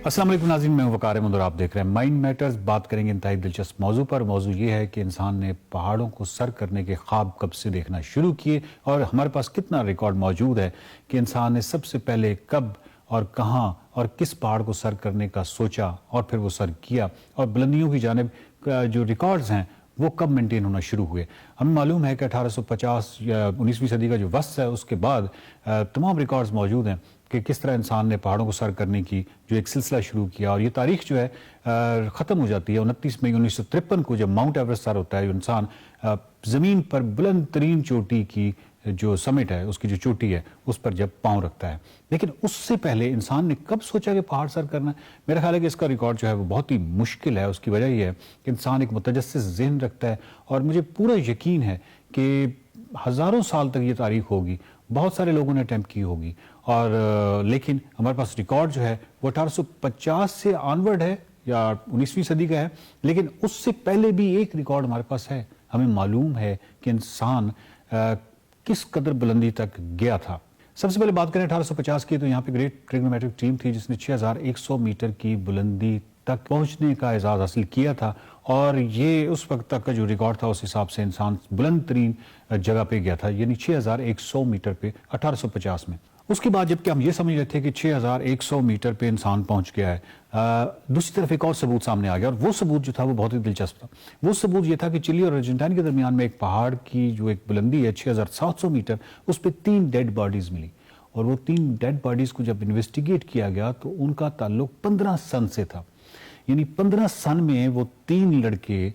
अस्सलाम वालेकुम नाज़रीन, मैं वकार अहमद और आप देख रहे हैं माइंड मैटर्स। बात करेंगे इंतहाई दिलचस्प मौजू पर। मौजू ये है कि इंसान ने पहाड़ों को सर करने के ख्वाब कब से देखना शुरू किए और हमारे पास कितना रिकॉर्ड मौजूद है कि इंसान ने सबसे पहले कब और कहाँ और किस पहाड़ को सर करने का सोचा और फिर वो सर किया, और बुलंदियों की जानिब जो रिकॉर्ड्स हैं वो कब मेंटेन होना शुरू हुए। हमें मालूम है कि 1850 या 19वीं सदी का जो वक्त है उसके बाद तमाम रिकॉर्ड्स मौजूद हैं कि किस तरह इंसान ने पहाड़ों को सर करने की जो एक सिलसिला शुरू किया। और ये तारीख जो है ख़त्म हो जाती है 29 मई 1953 को, जब माउंट एवरेस्ट सर होता है। जो इंसान ज़मीन पर बुलंद तरीन चोटी की जो समिट है, उसकी जो चोटी है, उस पर जब पाँव रखता है। लेकिन उससे पहले इंसान ने कब सोचा कि पहाड़ सर करना है? मेरा ख्याल है कि इसका रिकॉर्ड जो है वो बहुत ही मुश्किल है। उसकी वजह यह है कि इंसान एक मुतजस्सिस ज़हन रखता है और मुझे पूरा यकीन है कि हज़ारों साल तक ये तारीख होगी, बहुत सारे लोगों ने अटैम्प्ट की होगी, और लेकिन हमारे पास रिकॉर्ड जो है वो 1850 से ऑनवर्ड है या 19वीं सदी का है। लेकिन उससे पहले भी एक रिकॉर्ड हमारे पास है। हमें मालूम है कि इंसान किस कदर बुलंदी तक गया था। सबसे पहले बात करें 1850 की, तो यहाँ पे ग्रेट ट्रिग्नोमेट्रिक टीम थी जिसने 6100 मीटर की बुलंदी तक पहुंचने का एजाज़ हासिल किया था। और ये उस वक्त तक का जो रिकॉर्ड था उस हिसाब से इंसान बुलंद तरीन जगह पे गया था, यानी 6100 मीटर पे 1850 में। उसके बाद जबकि हम ये समझ रहे थे कि 6100 मीटर पे इंसान पहुंच गया है, दूसरी तरफ एक और सबूत सामने आ गया, और वो सबूत जो था वो बहुत ही दिलचस्प था। वो सबूत ये था कि चिली और अर्जेंटीना के दरमियान में एक पहाड़ की जो एक बुलंदी है 6700 मीटर, उस पर 3 डेड बॉडीज मिली। और वो 3 डेड बॉडीज को जब इन्वेस्टिगेट किया गया तो उनका ताल्लुक 15 सन से था। यानी 15 सन में वो 3 लड़के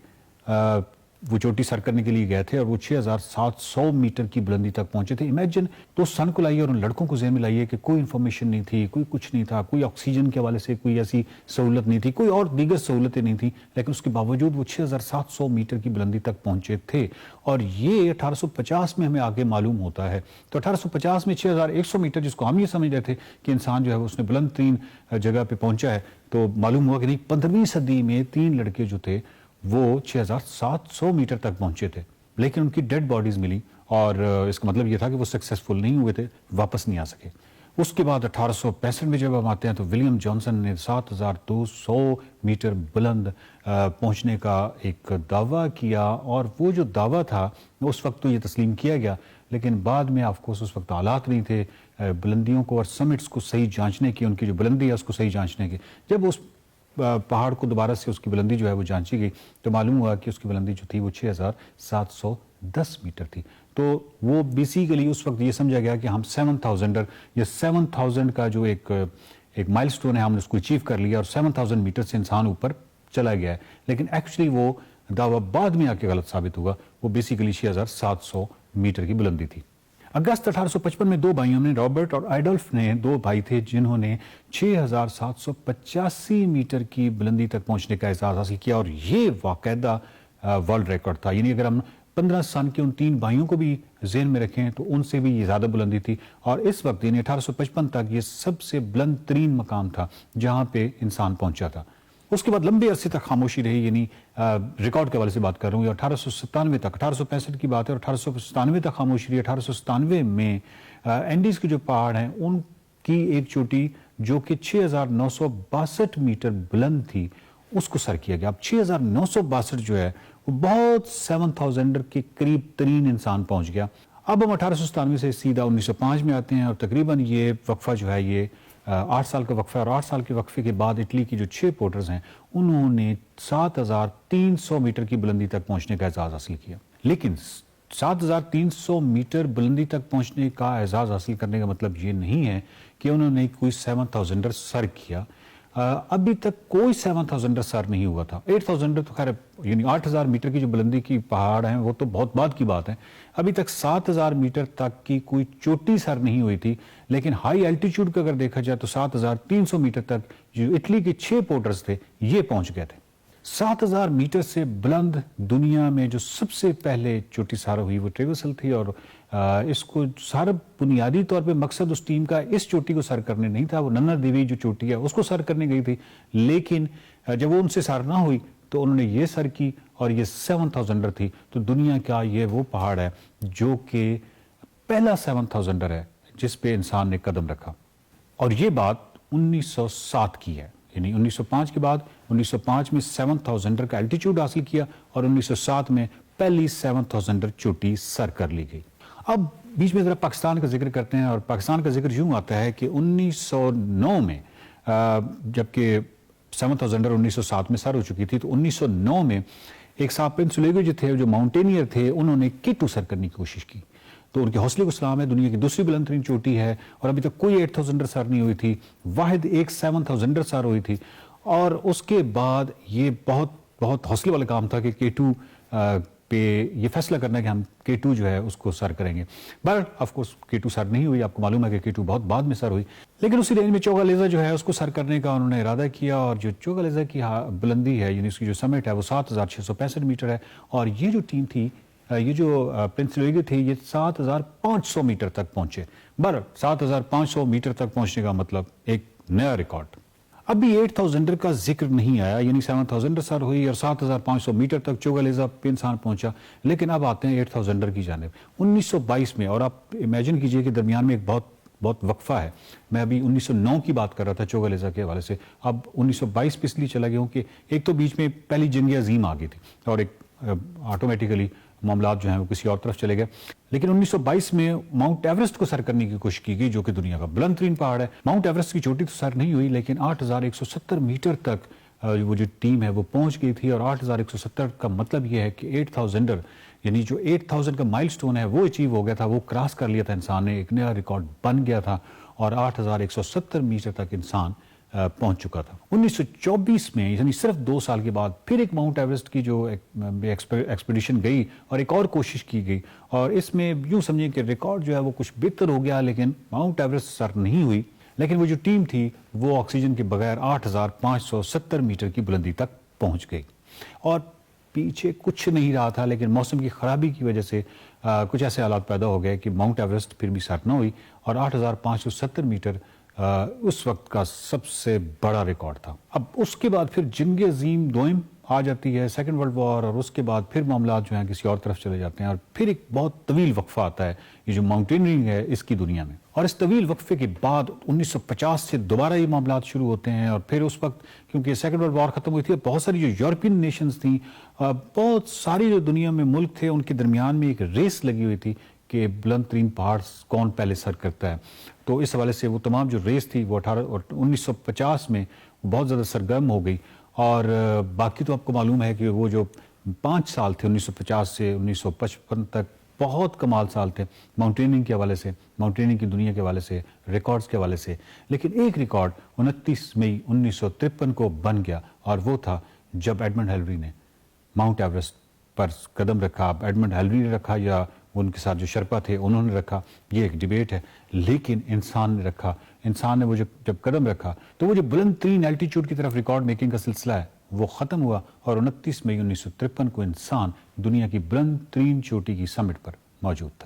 वो चोटी सर करने के लिए गए थे और वो 6700 मीटर की बुलंदी तक पहुंचे थे। इमेजिन, तो सन को लाइए और उन लड़कों को ज़हन में लाइए कि कोई इंफॉर्मेशन नहीं थी, कोई कुछ नहीं था, कोई ऑक्सीजन के हवाले से कोई ऐसी सहूलत नहीं थी, कोई और दीगर सहूलतें नहीं थी, लेकिन उसके बावजूद वो 6700 मीटर की बुलंदी तक पहुंचे थे। और ये 1850 में हमें आगे मालूम होता है। तो 1850 में 6100 मीटर, जिसको हम ये समझ रहे थे कि इंसान जो है उसने बुलंद तरीन जगह पर पहुंचा है, तो मालूम हुआ कि नहीं, 15वीं सदी में 3 लड़के जो थे वो 6700 मीटर तक पहुंचे थे, लेकिन उनकी डेड बॉडीज मिली। और इसका मतलब यह था कि वो सक्सेसफुल नहीं हुए थे, वापस नहीं आ सके। उसके बाद 1865 में जब हम आते हैं तो विलियम जॉनसन ने 7200 मीटर बुलंद पहुंचने का एक दावा किया। और वो जो दावा था उस वक्त तो ये तस्लीम किया गया, लेकिन बाद में ऑफकोर्स उस वक्त हालात नहीं थे बुलंदियों को और समिट्स को सही जांचने की, उनकी जो बुलंदी है उसको सही जांचने की। जब उस पहाड़ को दोबारा से उसकी बुलंदी जो है वो जांची गई तो मालूम हुआ कि उसकी बुलंदी जो थी वो 6710 मीटर थी। तो वो बेसिकली उस वक्त ये समझा गया कि हम 7000 या 7000 का जो एक माइलस्टोन है, हमने उसको अचीव कर लिया और 7000 मीटर से इंसान ऊपर चला गया है। लेकिन एक्चुअली वो दावा बाद में आके गलत साबित हुआ। वो बेसिकली 6700 मीटर की बुलंदी थी। अगस्त 1855 में 2 भाइयों ने, रॉबर्ट और एडोल्फ ने, 2 भाई थे जिन्होंने 6785 मीटर की बुलंदी तक पहुंचने का एजाज हासिल किया। और ये वाकईदा वर्ल्ड रिकॉर्ड था। यानी अगर हम 15 सन के उन 3 भाइयों को भी ज़हन में रखें तो उनसे भी ये ज़्यादा बुलंदी थी। और इस वक्त यानी 1855 तक ये सबसे बुलंद तरीन मकाम था जहां पे इंसान पहुंचा था। उसके बाद लंबे अरसे तक खामोशी रही, यानी रिकॉर्ड के हवाले से बात कर रहा हूँ, 1897 तक, 1865 की बात है और 1897 तक खामोशी रही। 1897 में एंडीज के जो पहाड़ हैं उनकी एक चोटी जो कि 6962 मीटर बुलंद थी उसको सर किया गया। अब 6962 जो है वो बहुत 7000 के करीब तरीन इंसान पहुंच गया। अब हम 1897 से सीधा 1905 में आते हैं और तकरीबन ये वक्फा जो है ये 8 साल का वक्फा है। और 8 साल के वक्फे के बाद इटली की जो 6 पोर्टर्स हैं उन्होंने 7300 मीटर की बुलंदी तक पहुंचने का एजाज हासिल किया। लेकिन 7300 मीटर बुलंदी तक पहुंचने का एजाज हासिल करने का मतलब ये नहीं है कि उन्होंने कोई 7000 सर किया। अभी तक कोई 7000 सर नहीं हुआ था। 8000 तो खैर यानी 8000 मीटर की जो बुलंदी की पहाड़ हैं वो तो बहुत बाद की बात है। अभी तक 7000 मीटर तक की कोई चोटी सर नहीं हुई थी। लेकिन हाई एल्टीट्यूड का अगर देखा जाए तो 7300 मीटर तक जो इटली के 6 पोर्टर्स थे ये पहुंच गए थे। 7000 मीटर से बुलंद दुनिया में जो सबसे पहले चोटी सर हुई वो ट्रेवर्सल थी। और इसको सारा बुनियादी तौर पे मकसद उस टीम का इस चोटी को सर करने नहीं था, वो नन्ना देवी जो चोटी है उसको सर करने गई थी। लेकिन जब वो उनसे सर ना हुई तो उन्होंने ये सर की और ये 7000 थी। तो दुनिया का ये वो पहाड़ है जो कि पहला 7000 है जिस पे इंसान ने कदम रखा। और ये बात 1907 की है, یعنی 1905 کے بعد 1905 میں 7000 کا الٹیچیوڈ حاصل کیا اور 1907 میں پہلی 7000 چوٹی سر کر لی گئی۔ اب بیچ میں ذرا پاکستان کا ذکر کرتے ہیں، اور پاکستان کا ذکر یوں آتا ہے کہ 1909 میں جبکہ 7000 1907 میں سر ہو چکی تھی، تو 1909 میں ایک صاحب پینسولیگو جو تھے، جو ماؤنٹینئر تھے، انہوں نے K2 سر کرنے کی کوشش کی۔ تو ان کے حوصلے کو سلام ہے، دنیا کی دوسری بلند ترین چوٹی ہے، اور ابھی تک کوئی 8000 سر نہیں ہوئی تھی، واحد ایک 7000 سر ہوئی تھی۔ اور اس کے بعد یہ بہت حوصلے والا کام تھا کہ K2 پہ یہ فیصلہ کرنا ہے کہ ہم K2 جو ہے اس کو سر کریں گے۔ بٹ آف کورس K2 سر نہیں ہوئی، آپ کو معلوم ہے کہ K2 بہت بعد میں سر ہوئی، لیکن اسی رینج میں چوگالیزا جو ہے اس کو سر کرنے کا انہوں نے ارادہ کیا، اور جو چوگالیزا کی بلندی ہے، یعنی اس کی جو سمٹ ہے، وہ 7665 میٹر ہے، اور یہ جو ٹیم تھی، یہ جو پینسولیگو تھی، یہ 7500 میٹر تک پہنچے۔ 7500 میٹر تک پہنچنے کا مطلب ایک نیا ریکارڈ۔ ابھی 8000 کا ذکر نہیں آیا، یعنی 7000 سر ہوئی اور 7500 میٹر تک چوگالیزا پہ انسان پہنچا، لیکن اب آتے ہیں 8000 کی جانب 1922 میں، اور آپ امیجن کیجئے کہ درمیان میں ایک بہت وقفہ ہے۔ میں ابھی 1909 کی بات کر رہا تھا چوگالیزا کے حوالے سے، اب 1922 پہ اس لیے چلا گیا ہوں کہ ایک تو بیچ میں پہلی جنگ عظیم آ گئی تھی، اور ایک آٹومیٹیکلی معاملات جو ہیں وہ کسی اور طرف چلے گئے۔ لیکن 1922 میں ماؤنٹ ایوریسٹ کو سر کرنے کی کوشش کی گئی، جو کہ دنیا کا بلند ترین پہاڑ ہے۔ ماؤنٹ ایوریسٹ کی چوٹی تو سر نہیں ہوئی، لیکن 8170 میٹر تک وہ جو ٹیم ہے وہ پہنچ گئی تھی، اور 8170 کا مطلب یہ ہے کہ 8000 یعنی جو 8000 کا مائل سٹون ہے وہ اچیو ہو گیا تھا، وہ کراس کر لیا تھا انسان نے، ایک نیا ریکارڈ بن گیا تھا، اور 8170 میٹر تک انسان پہنچ چکا تھا۔ 1924 میں، یعنی صرف 2 سال کے بعد، پھر ایک ماؤنٹ ایوریسٹ کی جو ایکسپیڈیشن گئی اور ایک اور کوشش کی گئی، اور اس میں یوں سمجھیں کہ ریکارڈ جو ہے وہ کچھ بہتر ہو گیا، لیکن ماؤنٹ ایوریسٹ سر نہیں ہوئی، لیکن وہ جو ٹیم تھی وہ آکسیجن کے بغیر 8570 میٹر کی بلندی تک پہنچ گئی، اور پیچھے کچھ نہیں رہا تھا، لیکن موسم کی خرابی کی وجہ سے کچھ ایسے حالات پیدا ہو گئے کہ ماؤنٹ ایوریسٹ پھر بھی سر نہ ہوئی، اور 8570 میٹر اس وقت کا سب سے بڑا ریکارڈ تھا۔ اب اس کے بعد پھر جنگ عظیم دوئم آ جاتی ہے، سیکنڈ ورلڈ وار، اور اس کے بعد پھر معاملات جو ہیں کسی اور طرف چلے جاتے ہیں، اور پھر ایک بہت طویل وقفہ آتا ہے یہ جو ماؤنٹینئرنگ ہے اس کی دنیا میں، اور اس طویل وقفے کے بعد 1950 سے دوبارہ یہ معاملات شروع ہوتے ہیں، اور پھر اس وقت کیونکہ سیکنڈ ورلڈ وار ختم ہوئی تھی، بہت ساری جو یورپین نیشنز تھیں، بہت ساری جو دنیا میں ملک تھے، ان کے درمیان میں ایک ریس لگی ہوئی تھی کہ بلند ترین پہاڑ کون پہلے سر کرتا ہے۔ تو اس حوالے سے وہ تمام جو ریس تھی وہ 1950 میں بہت زیادہ سرگرم ہو گئی، اور باقی تو آپ کو معلوم ہے کہ وہ جو 5 سال تھے 1950 سے 1955 تک بہت کمال سال تھے ماؤنٹیننگ کے حوالے سے، ماؤنٹیننگ کی دنیا کے حوالے سے، ریکارڈز کے حوالے سے، لیکن ایک ریکارڈ 29 مئی 1953 کو بن گیا، اور وہ تھا جب ایڈمنڈ ہلیری نے ماؤنٹ ایوریسٹ پر قدم رکھا۔ ایڈمنڈ ہلیری نے رکھا یا ان کے ساتھ جو شرپا تھے انہوں نے رکھا، یہ ایک ڈیبیٹ ہے، لیکن انسان نے رکھا۔ انسان نے وہ جب قدم رکھا تو وہ جو بلند ترین الٹیچیوڈ کی طرف ریکارڈ میکنگ کا سلسلہ ہے وہ ختم ہوا، اور 29 مئی 1953 کو انسان دنیا کی بلند ترین چوٹی کی سمٹ پر موجود تھا۔